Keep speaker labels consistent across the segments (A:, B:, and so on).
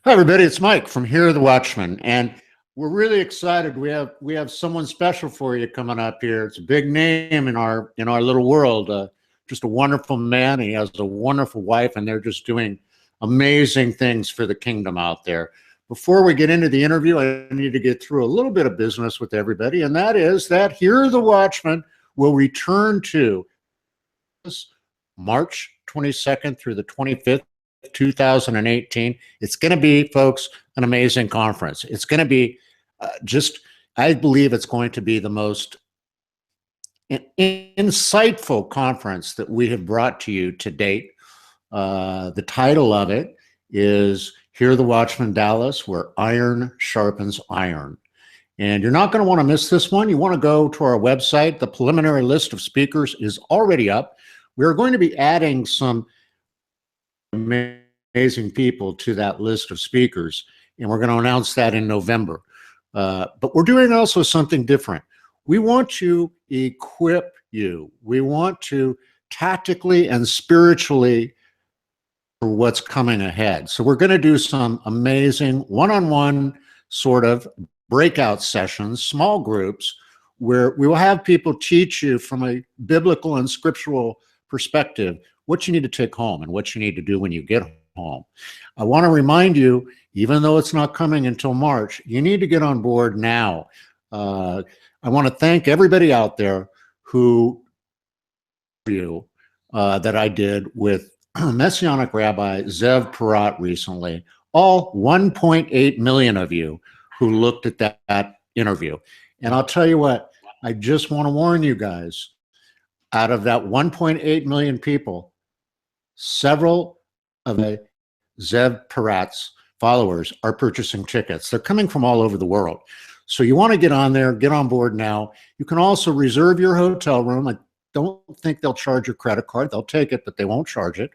A: Hi, everybody. It's Mike from Here the Watchmen, and we're really excited. We have someone special for you coming up here. It's a big name in our little world. Just a wonderful man. He has a wonderful wife, and they're just doing amazing things for the kingdom out there. Before we get into the interview, I need to get through a little bit of business with everybody, and that is that Here the Watchmen will return to March 22nd through the 25th. 2018. It's going to be, folks, an amazing conference. It's going to be I believe it's going to be the most insightful conference that we have brought to you to date. The title of it is Hear the Watchman Dallas, where iron sharpens iron. And you're not going to want to miss this one. You want to go to our website. The preliminary list of speakers is already up. We're going to be adding some amazing people to that list of speakers, and we're going to announce that in November. But we're doing also something different. We want to equip you. We want to tactically and spiritually for what's coming ahead. So we're going to do some amazing one-on-one sort of breakout sessions, small groups, where we will have people teach you from a biblical and scriptural perspective what you need to take home and what you need to do when you get home. I want to remind you, even though it's not coming until March, you need to get on board now. I want to thank everybody out there who that I did with Messianic Rabbi Zev Porat recently. All 1.8 million of you who looked at that interview. And I'll tell you what, I just want to warn you guys, out of that 1.8 million people, several of the Zev Porat's followers are purchasing tickets. They're coming from all over the world. So you want to get on there, get on board now. You can also reserve your hotel room. I don't think they'll charge your credit card. They'll take it, but they won't charge it.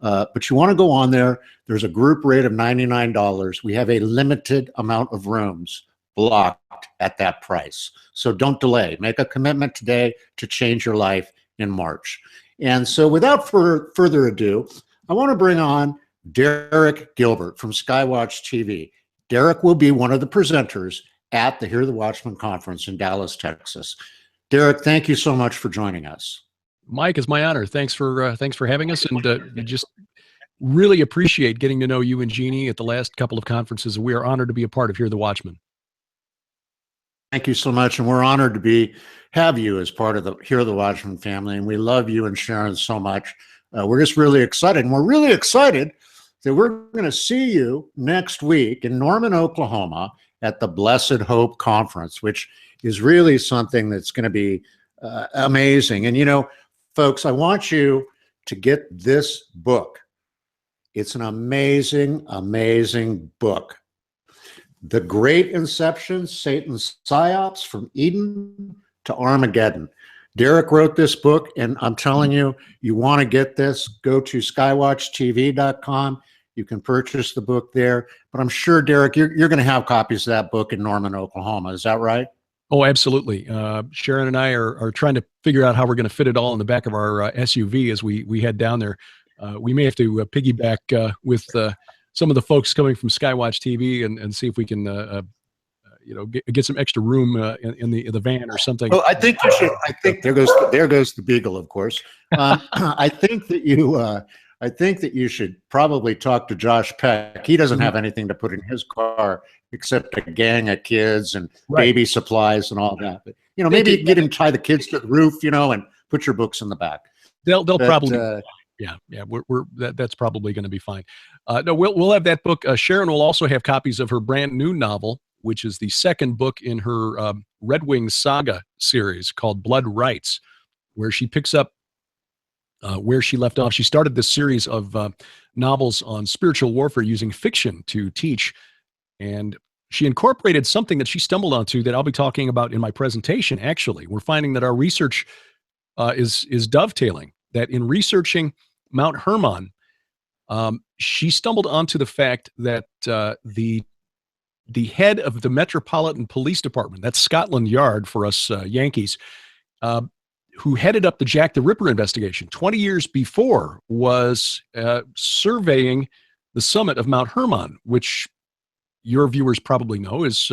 A: But you want to go on there. There's a group rate of $99. We have a limited amount of rooms blocked at that price. So don't delay. Make a commitment today to change your life in March. And so without further ado, I want to bring on Derek Gilbert from Skywatch TV. Derek will be one of the presenters at the Hear the Watchman conference in Dallas, Texas. Derek, thank you so much for joining us.
B: Mike, it's my honor. Thanks for having us, and just really appreciate getting to know you and Jeannie at the last couple of conferences. We are honored to be a part of Hear the Watchman.
A: Thank you so much, and we're honored to have you as part of the Hear the Watchman family, and we love you and Sharon so much. We're just really excited, and we're really excited that we're going to see you next week in Norman, Oklahoma at the Blessed Hope Conference, which is really something that's going to be amazing. And, you know, folks, I want you to get this book. It's an amazing, amazing book. The Great Inception, Satan's Psyops from Eden to Armageddon. Derek wrote this book, and I'm telling you, you want to get this, go to skywatchtv.com. You can purchase the book there. But I'm sure, Derek, you're going to have copies of that book in Norman, Oklahoma. Is that right?
B: Oh, absolutely. Sharon and I are trying to figure out how we're going to fit it all in the back of our SUV as we head down there. We may have to piggyback with some of the folks coming from Skywatch TV and see if we can, get some extra room in the van or something.
A: Well, I think you should. I think there goes the Beagle, of course. I think that you should probably talk to Josh Peck. He doesn't have anything to put in his car except a gang of kids and baby supplies and all that. But maybe you can get him to tie the kids to the roof, and put your books in the back.
B: They'll probably. Yeah. That's probably going to be fine. No, we'll have that book. Sharon will also have copies of her brand new novel, which is the second book in her Red Wings saga series called Blood Rights, where she picks up where she left off. She started this series of novels on spiritual warfare using fiction to teach, and she incorporated something that she stumbled onto that I'll be talking about in my presentation. Actually, we're finding that our research is dovetailing. That in researching Mount Hermon, she stumbled onto the fact that the head of the Metropolitan Police Department, that's Scotland Yard for us Yankees, who headed up the Jack the Ripper investigation 20 years before, was surveying the summit of Mount Hermon, which your viewers probably know is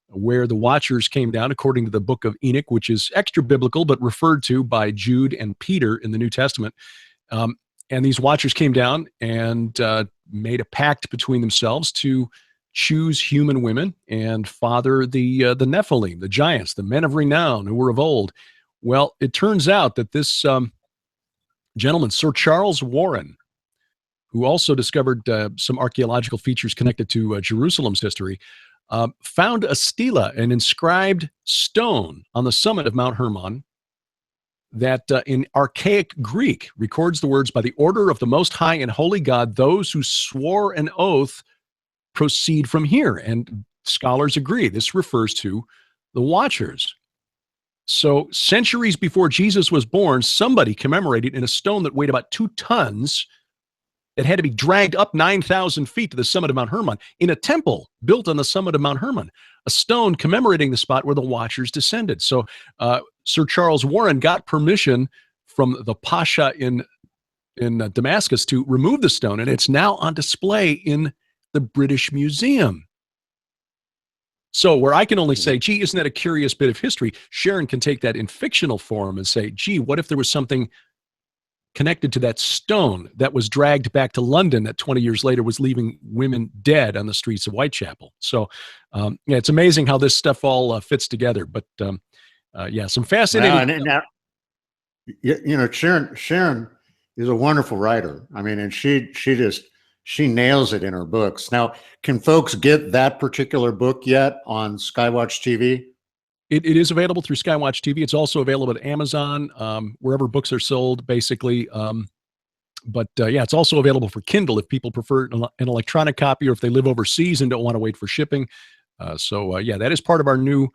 B: where the Watchers came down, according to the book of Enoch, which is extra biblical, but referred to by Jude and Peter in the New Testament. And these Watchers came down and made a pact between themselves to choose human women and father the Nephilim, the giants, the men of renown who were of old. Well, it turns out that this gentleman, Sir Charles Warren, who also discovered some archaeological features connected to Jerusalem's history, found a stela, an inscribed stone on the summit of Mount Hermon that in archaic Greek records the words, "By the order of the Most High and Holy God, those who swore an oath proceed from here." And scholars agree this refers to the Watchers. So centuries before Jesus was born, somebody commemorated in a stone that weighed about 2 tons. It had to be dragged up 9,000 feet to the summit of Mount Hermon in a temple built on the summit of Mount Hermon, a stone commemorating the spot where the Watchers descended. So Sir Charles Warren got permission from the Pasha in Damascus to remove the stone, and it's now on display in the British Museum. So where I can only say, gee, isn't that a curious bit of history? Sharon can take that in fictional form and say, gee, what if there was something connected to that stone that was dragged back to London that 20 years later was leaving women dead on the streets of Whitechapel? So, yeah, it's amazing how this stuff all fits together. But yeah, some fascinating.
A: Now, you know, Sharon is a wonderful writer. I mean, and she nails it in her books. Now, can folks get that particular book yet on Skywatch TV?
B: It is available through Skywatch TV. It's also available at Amazon, wherever books are sold, basically. But yeah, it's also available for Kindle if people prefer an electronic copy, or if they live overseas and don't want to wait for shipping. So yeah, that is part of our new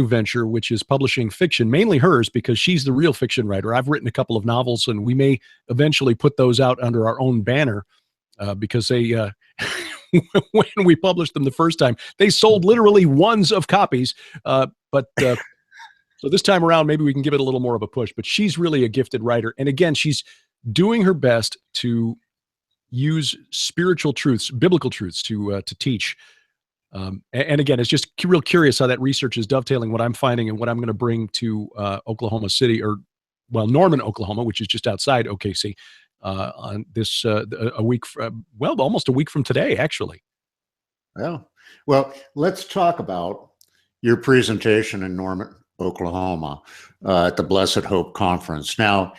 B: venture, which is publishing fiction, mainly hers, because she's the real fiction writer. I've written a couple of novels, and we may eventually put those out under our own banner, because they when we published them the first time, they sold literally ones of copies. But so this time around, maybe we can give it a little more of a push. But she's really a gifted writer. And again, she's doing her best to use spiritual truths, biblical truths to teach. And again, it's just real curious how that research is dovetailing what I'm finding and what I'm going to bring to Oklahoma City, or, well, Norman, Oklahoma, which is just outside OKC, on this a week, almost a week from today, actually.
A: Yeah. Well, let's talk about your presentation in Norman, Oklahoma, at the Blessed Hope Conference. Now,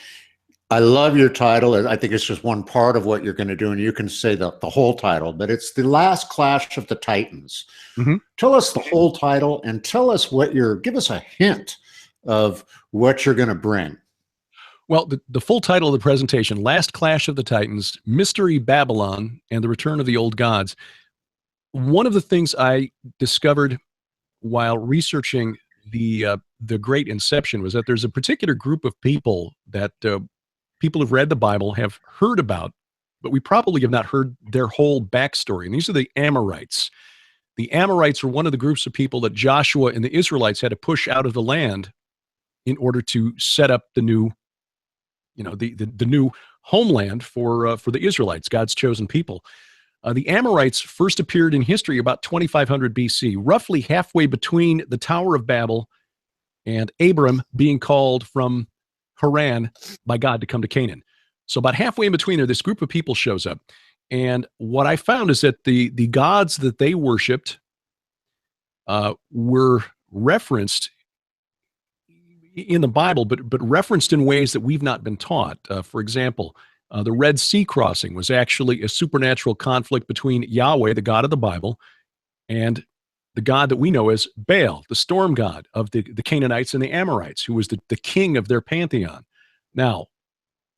A: I love your title. I think it's just one part of what you're going to do, and you can say the whole title, but it's The Last Clash of the Titans. Mm-hmm. Tell us the whole title, and tell us give us a hint of what you're going to bring.
B: Well, the full title of the presentation, Last Clash of the Titans, Mystery Babylon, and the Return of the Old Gods. One of the things I discovered while researching the Great Inception was that there's a particular group of people that people who've read the Bible have heard about, but we probably have not heard their whole backstory. And these are the Amma Rights. The Amma Rights were one of the groups of people that Joshua and the Israelites had to push out of the land in order to set up the new, the new homeland for the Israelites, God's chosen people. The Amma Rights first appeared in history about 2500 BC, roughly halfway between the Tower of Babel and Abram being called from Haran by God to come to Canaan. So about halfway in between there, this group of people shows up. And what I found is that the gods that they worshipped were referenced in the Bible, but referenced in ways that we've not been taught. For example, the Red Sea crossing was actually a supernatural conflict between Yahweh, the God of the Bible, and the God that we know as Baal, the storm god of the Canaanites and the Amorites, who was the king of their pantheon. Now,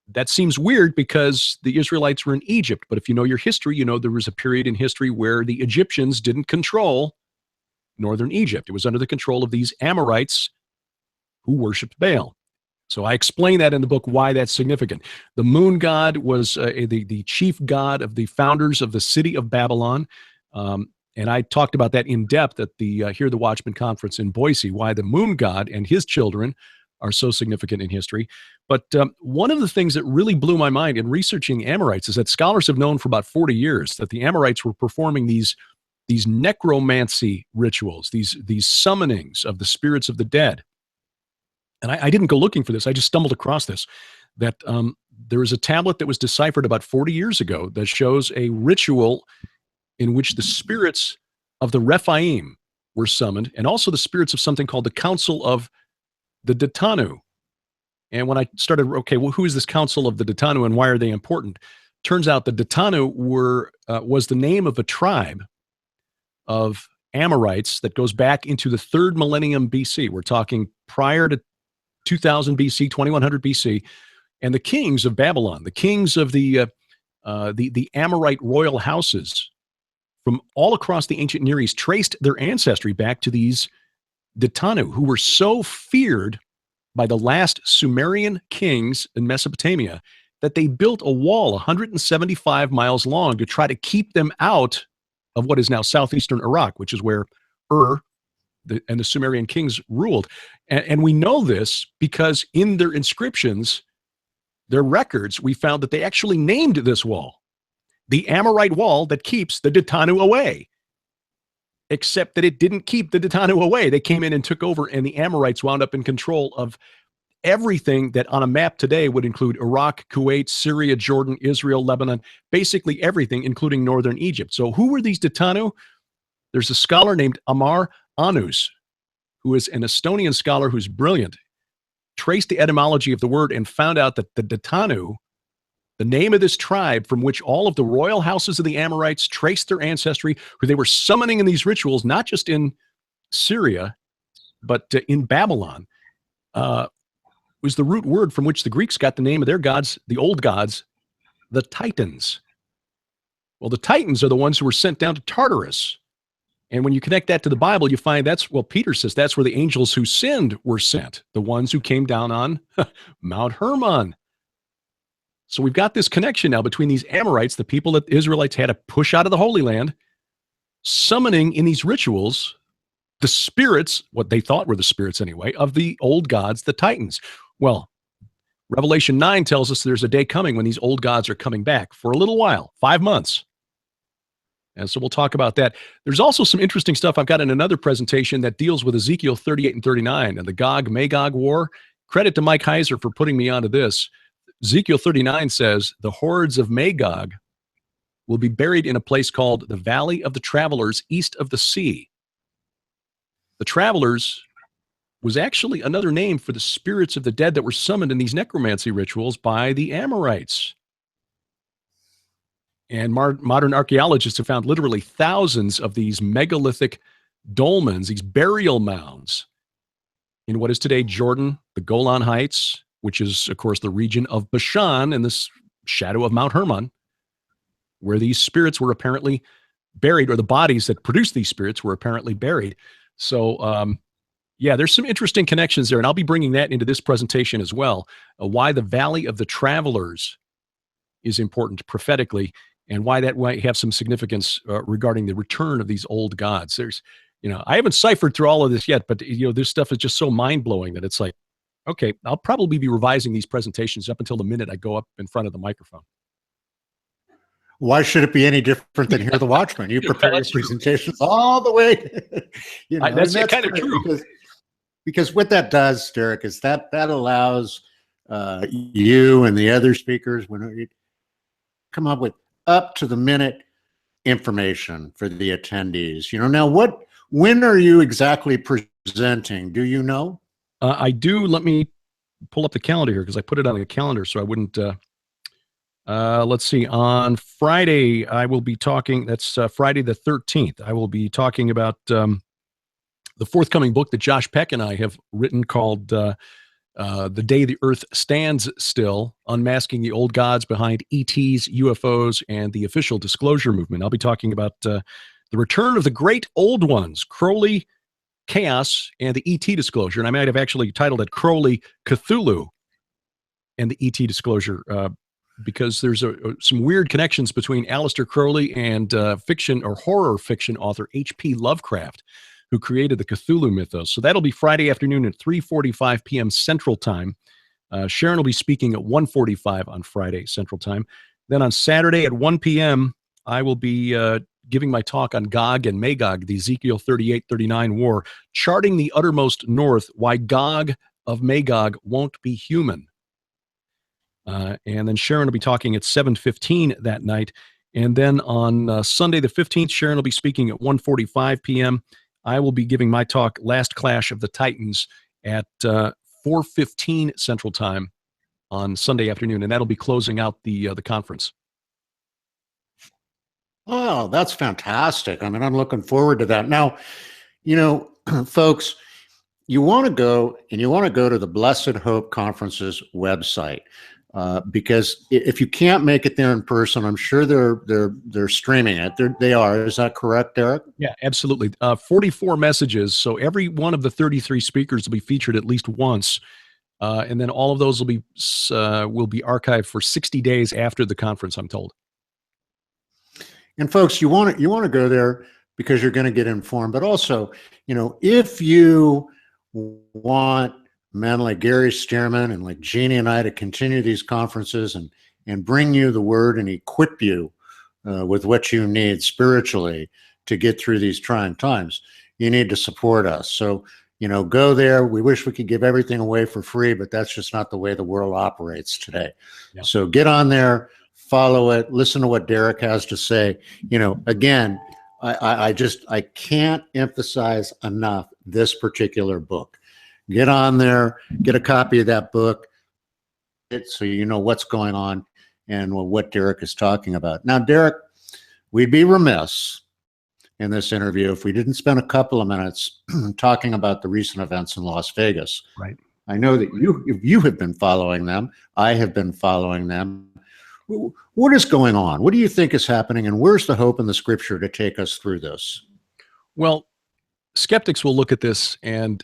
B: that seems weird because the Israelites were in Egypt, but if you know your history, you know there was a period in history where the Egyptians didn't control northern Egypt. It was under the control of these Amorites who worshipped Baal. So I explain that in the book, why that's significant. The moon god was the chief god of the founders of the city of Babylon. And I talked about that in depth at the Hear the Watchmen conference in Boise, why the moon god and his children are so significant in history. But one of the things that really blew my mind in researching Amorites is that scholars have known for about 40 years that the Amorites were performing these necromancy rituals, these summonings of the spirits of the dead. And I didn't go looking for this. I just stumbled across this, that there is a tablet that was deciphered about 40 years ago that shows a ritual in which the spirits of the Rephaim were summoned, and also the spirits of something called the Council of the Datanu. And when I started, okay, well, who is this Council of the Datanu and why are they important? Turns out the Datanu was the name of a tribe of Amorites that goes back into the 3rd millennium BC. We're talking prior to 2000 BC, 2100 BC, and the kings of Babylon, the kings of the Amorite royal houses from all across the ancient Near East traced their ancestry back to these Datanu, who were so feared by the last Sumerian kings in Mesopotamia that they built a wall 175 miles long to try to keep them out of what is now southeastern Iraq, which is where and the Sumerian kings ruled. And we know this because in their inscriptions, their records, we found that they actually named this wall the Amorite wall that keeps the Datanu away. Except that it didn't keep the Datanu away. They came in and took over, and the Amorites wound up in control of everything that on a map today would include Iraq, Kuwait, Syria, Jordan, Israel, Lebanon, basically everything, including northern Egypt. So who were these Datanu? There's a scholar named Amma Rights, who is an Estonian scholar who's brilliant, traced the etymology of the word and found out that the Datanu, the name of this tribe from which all of the royal houses of the Amorites traced their ancestry, who they were summoning in these rituals, not just in Syria, but in Babylon, was the root word from which the Greeks got the name of their gods, the old gods, the Titans. Well, the Titans are the ones who were sent down to Tartarus. And when you connect that to the Bible, you find Peter says that's where the angels who sinned were sent, the ones who came down on Mount Hermon. So we've got this connection now between these Amorites, the people that the Israelites had to push out of the Holy Land, summoning in these rituals the spirits, what they thought were the spirits anyway, of the old gods, the Titans. Well, Revelation 9 tells us there's a day coming when these old gods are coming back for a little while, 5 months. And so we'll talk about that. There's also some interesting stuff I've got in another presentation that deals with Ezekiel 38 and 39 and the Gog-Magog war. Credit to Mike Heiser for putting me onto this. Ezekiel 39 says the hordes of Magog will be buried in a place called the Valley of the Travelers east of the sea. The Travelers was actually another name for the spirits of the dead that were summoned in these necromancy rituals by the Amorites. And modern archaeologists have found literally thousands of these megalithic dolmens, these burial mounds, in what is today Jordan, the Golan Heights, which is, of course, the region of Bashan and this shadow of Mount Hermon, where these spirits were apparently buried, or the bodies that produced these spirits were apparently buried. So, yeah, there's some interesting connections there, and I'll be bringing that into this presentation as well, why the Valley of the Travelers is important prophetically, and why that might have some significance regarding the return of these old gods. There's, I haven't ciphered through all of this yet, but, this stuff is just so mind-blowing that it's like, okay, I'll probably be revising these presentations up until the minute I go up in front of the microphone.
A: Why should it be any different than Hear the Watchman? You prepare your presentations all the way.
B: That's kind of true.
A: Because what that does, Derek, is that allows you and the other speakers when you come up with up to the minute information for the attendees. Now when are you exactly presenting? Do you know?
B: I do. Let me pull up the calendar here because I put it on the calendar so I wouldn't. Let's see. On Friday, I will be talking. That's Friday the 13th. I will be talking about the forthcoming book that Josh Peck and I have written called The Day the Earth Stands Still, Unmasking the Old Gods Behind ETs, UFOs, and the Official Disclosure Movement. I'll be talking about the return of the great old ones, Crowley, Chaos, and the ET Disclosure. And I might have actually titled it Crowley, Cthulhu, and the ET Disclosure, because there's some weird connections between Aleister Crowley and fiction or horror fiction author H.P. Lovecraft, who created the Cthulhu mythos. So that'll be Friday afternoon at 3:45 p.m. Central Time. Sharon will be speaking at 1:45 on Friday Central Time. Then on Saturday at 1 p.m., I will be giving my talk on Gog and Magog, the Ezekiel 38-39 war, charting the uttermost north, why Gog of Magog won't be human. And then Sharon will be talking at 7:15 that night. And then on Sunday the 15th, Sharon will be speaking at 1:45 p.m. I will be giving my talk, Last Clash of the Titans, at 4:15 Central Time on Sunday afternoon, and that'll be closing out the conference.
A: Oh, that's fantastic. I mean, I'm looking forward to that. Now, folks, you want to go to the Blessed Hope Conference's website. Because if you can't make it there in person, I'm sure they're streaming it. They are. Is that correct, Derek?
B: Yeah, absolutely. 44 messages. So every one of the 33 speakers will be featured at least once, and then all of those will be archived for 60 days after the conference, I'm told.
A: And folks, you want to go there because you're going to get informed. But also, if you want men like Gary Stearman and like Jeannie and I to continue these conferences and bring you the word and equip you with what you need spiritually to get through these trying times, you need to support us. So, go there. We wish we could give everything away for free, but that's just not the way the world operates today. Yeah. So get on there, follow it, listen to what Derek has to say. Again, I can't emphasize enough this particular book. Get on there, get a copy of that book, so you know what's going on and what Derek is talking about. Now, Derek, we'd be remiss in this interview if we didn't spend a couple of minutes talking about the recent events in Las Vegas.
B: Right.
A: I know that you have been following them. I have been following them. What is going on? What do you think is happening, and where's the hope in the scripture to take us through this?
B: Well, skeptics will look at this and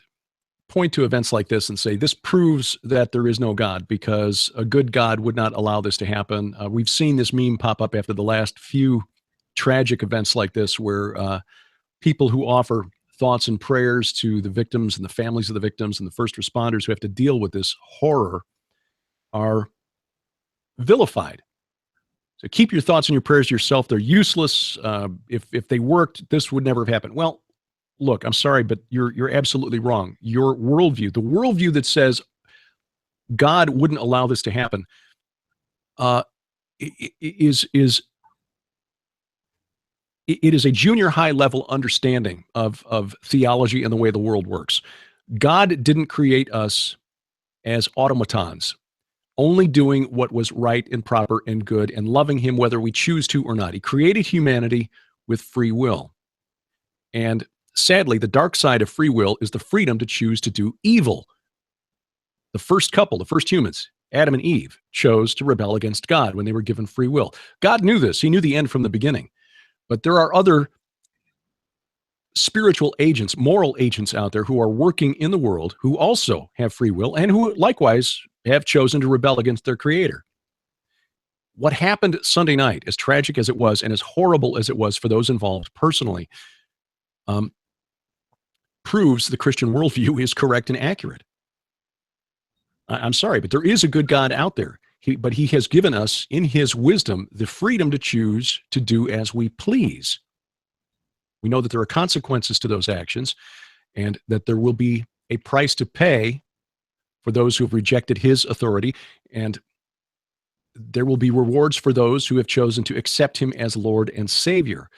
B: point to events like this and say, this proves that there is no God, because a good God would not allow this to happen. We've seen this meme pop up after the last few tragic events like this, where people who offer thoughts and prayers to the victims and the families of the victims and the first responders who have to deal with this horror are vilified. So keep your thoughts and your prayers to yourself. They're useless. If they worked, this would never have happened. Well, look, I'm sorry, but you're absolutely wrong. Your worldview, the worldview that says God wouldn't allow this to happen, it is a junior high level understanding of theology and the way the world works. God didn't create us as automatons, only doing what was right and proper and good and loving him whether we choose to or not. He created humanity with free will. And sadly, the dark side of free will is the freedom to choose to do evil. The first couple, the first humans, Adam and Eve, chose to rebel against God when they were given free will. God knew this. He knew the end from the beginning. But there are other spiritual agents, moral agents out there who are working in the world who also have free will and who likewise have chosen to rebel against their creator. What happened Sunday night, as tragic as it was and as horrible as it was for those involved personally, proves the Christian worldview is correct and accurate. I'm sorry, but there is a good God out there. But he has given us, in his wisdom, the freedom to choose to do as we please. We know that there are consequences to those actions and that there will be a price to pay for those who have rejected his authority, and there will be rewards for those who have chosen to accept him as Lord and Savior.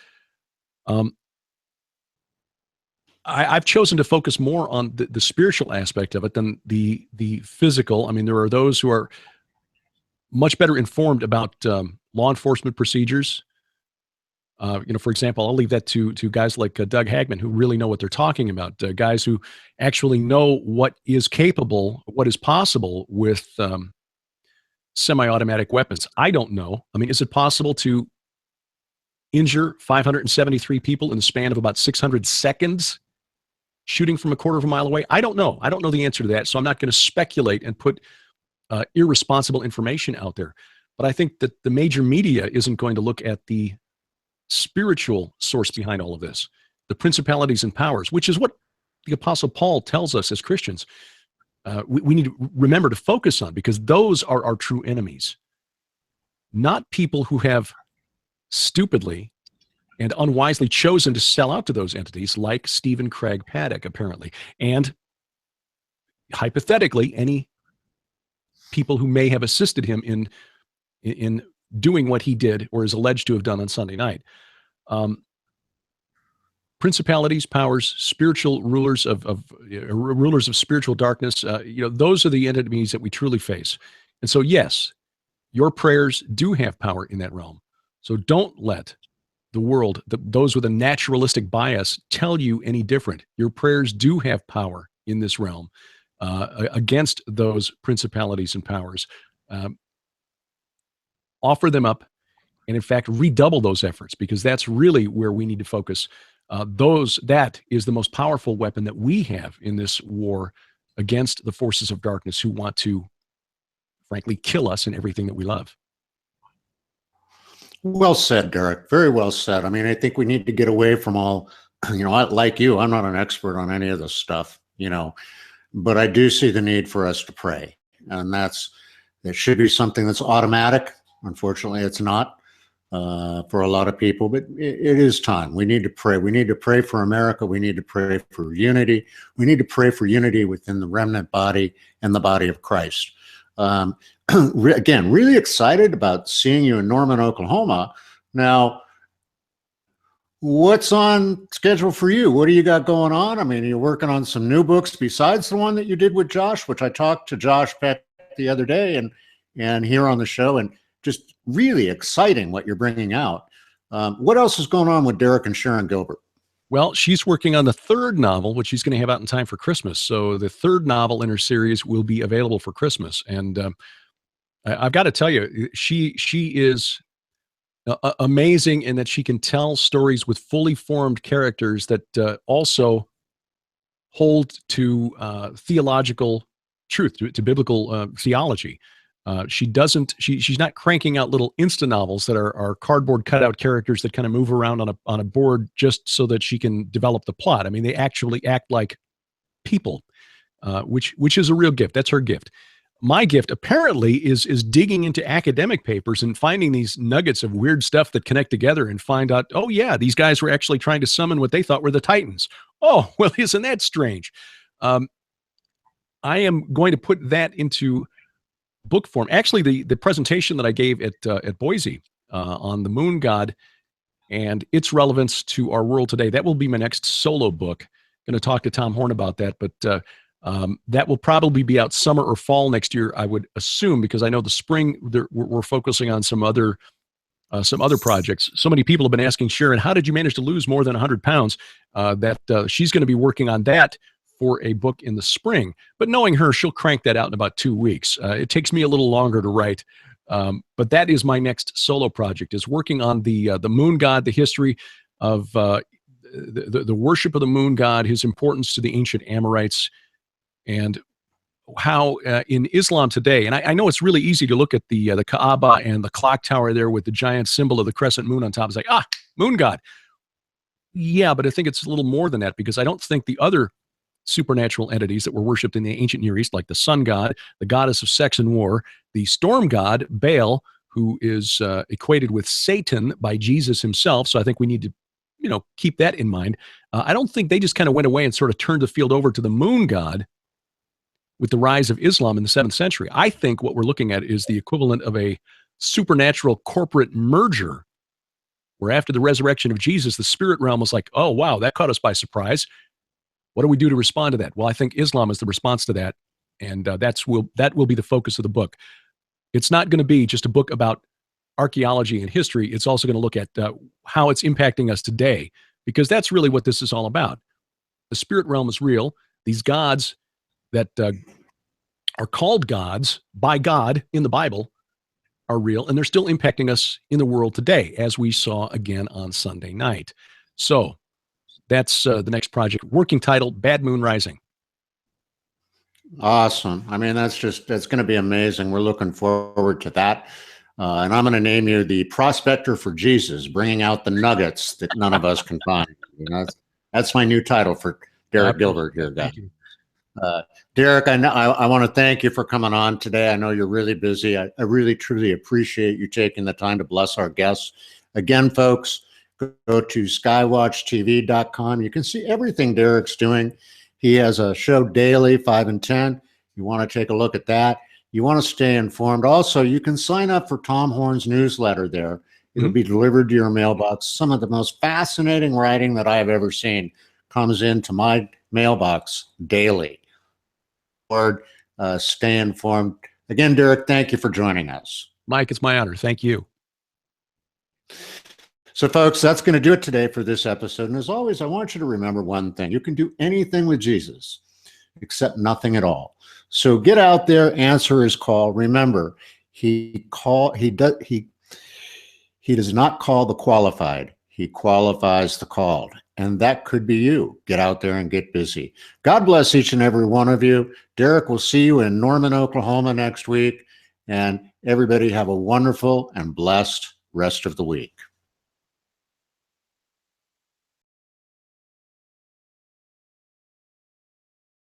B: I've chosen to focus more on the spiritual aspect of it than the physical. I mean, there are those who are much better informed about law enforcement procedures. For example, I'll leave that to guys like Doug Hagman, who really know what they're talking about, guys who actually know what is capable, what is possible with semi-automatic weapons. I don't know. I mean, is it possible to injure 573 people in the span of about 600 seconds shooting from a quarter of a mile away? I don't know. I don't know the answer to that, so I'm not going to speculate and put irresponsible information out there. But I think that the major media isn't going to look at the spiritual source behind all of this. the principalities and powers, which is what the Apostle Paul tells us as Christians we need to remember to focus on, because those are our true enemies, not people who have stupidly and unwisely chosen to sell out to those entities, like Stephen Craig Paddock, apparently, and hypothetically, any people who may have assisted him in doing what he did or is alleged to have done on Sunday night. Principalities, powers, spiritual rulers rulers of spiritual darkness, those are the enemies that we truly face. And so, yes, your prayers do have power in that realm. So don't let the world, those with a naturalistic bias, tell you any different. Your prayers do have power in this realm against those principalities and powers. Offer them up, and in fact, redouble those efforts, because that's really where we need to focus. That is the most powerful weapon that we have in this war against the forces of darkness who want to, frankly, kill us and everything that we love.
A: Well said, Derek. Very well said. I mean, I think we need to get away from all, like you, I'm not an expert on any of this stuff, but I do see the need for us to pray. And that should be something that's automatic. Unfortunately, it's not for a lot of people, but it is time. We need to pray. We need to pray for America. We need to pray for unity. We need to pray for unity within the remnant body and the body of Christ. Again, really excited about seeing you in Norman, Oklahoma. Now, what's on schedule for you? What do you got going on? I mean, you're working on some new books besides the one that you did with Josh, which I talked to Josh Peck the other day and here on the show, and just really exciting what you're bringing out. What else is going on with Derek and Sharon Gilbert?
B: Well, she's working on the third novel, which she's going to have out in time for Christmas. So the third novel in her series will be available for Christmas. And I've got to tell you, she is amazing in that she can tell stories with fully formed characters that also hold to theological truth, to biblical theology. She's not cranking out little Insta novels that are cardboard cutout characters that kind of move around on a board just so that she can develop the plot. I mean, they actually act like people, which is a real gift. That's her gift. My gift apparently is digging into academic papers and finding these nuggets of weird stuff that connect together and find out, oh yeah, these guys were actually trying to summon what they thought were the Titans. Oh, well, isn't that strange? I am going to put that into book form. Actually, the presentation that I gave at Boise on the moon god and its relevance to our world today, that will be my next solo book. Going to talk to Tom Horn about that, but that will probably be out summer or fall next year, I would assume, because I know the spring we're focusing on some other projects. So many people have been asking Sharon, how did you manage to lose more than 100 pounds? That she's going to be working on that for a book in the spring. But knowing her, she'll crank that out in about 2 weeks. It takes me a little longer to write. But that is my next solo project, is working on the moon god, the history of the worship of the moon god, his importance to the ancient Amma Rights, and how in Islam today, and I know it's really easy to look at the Kaaba and the clock tower there with the giant symbol of the crescent moon on top. It's like, moon god. Yeah, but I think it's a little more than that, because I don't think the other supernatural entities that were worshipped in the ancient Near East, like the sun god, the goddess of sex and war, the storm god, Baal, who is equated with Satan by Jesus himself. So I think we need to, keep that in mind. I don't think they just kind of went away and sort of turned the field over to the moon god with the rise of Islam in the 7th century. I think what we're looking at is the equivalent of a supernatural corporate merger, where after the resurrection of Jesus, the spirit realm was like, oh, wow, that caught us by surprise. What do we do to respond to that? Well, I think Islam is the response to that, and that will be the focus of the book. It's not going to be just a book about archaeology and history. It's also going to look at how it's impacting us today, because that's really what this is all about. The spirit realm is real. These gods that are called gods by God in the Bible are real, and they're still impacting us in the world today, as we saw again on Sunday night. So that's the next project, working title, Bad Moon Rising.
A: Awesome. I mean, that's going to be amazing. We're looking forward to that. And I'm going to name you the prospector for Jesus, bringing out the nuggets that none of us can find. That's my new title for Derek Gilbert here, guys. Derek, I want to thank you for coming on today. I know you're really busy. I really, truly appreciate you taking the time to bless our guests. Again, folks, go to skywatchtv.com. You can see everything Derek's doing. He has a show daily, 5 and 10. You want to take a look at that. You want to stay informed. Also, you can sign up for Tom Horn's newsletter there. It'll be delivered to your mailbox. Some of the most fascinating writing that I have ever seen comes into my mailbox daily. Lord, stay informed. Again, Derek, thank you for joining us.
B: Mike, it's my honor. Thank you.
A: So, folks, that's going to do it today for this episode. And as always, I want you to remember one thing. You can do anything with Jesus except nothing at all. So get out there, answer his call. Remember, he does not call the qualified. He qualifies the called. And that could be you. Get out there and get busy. God bless each and every one of you. Derek, will see you in Norman, Oklahoma next week. And everybody have a wonderful and blessed rest of the week.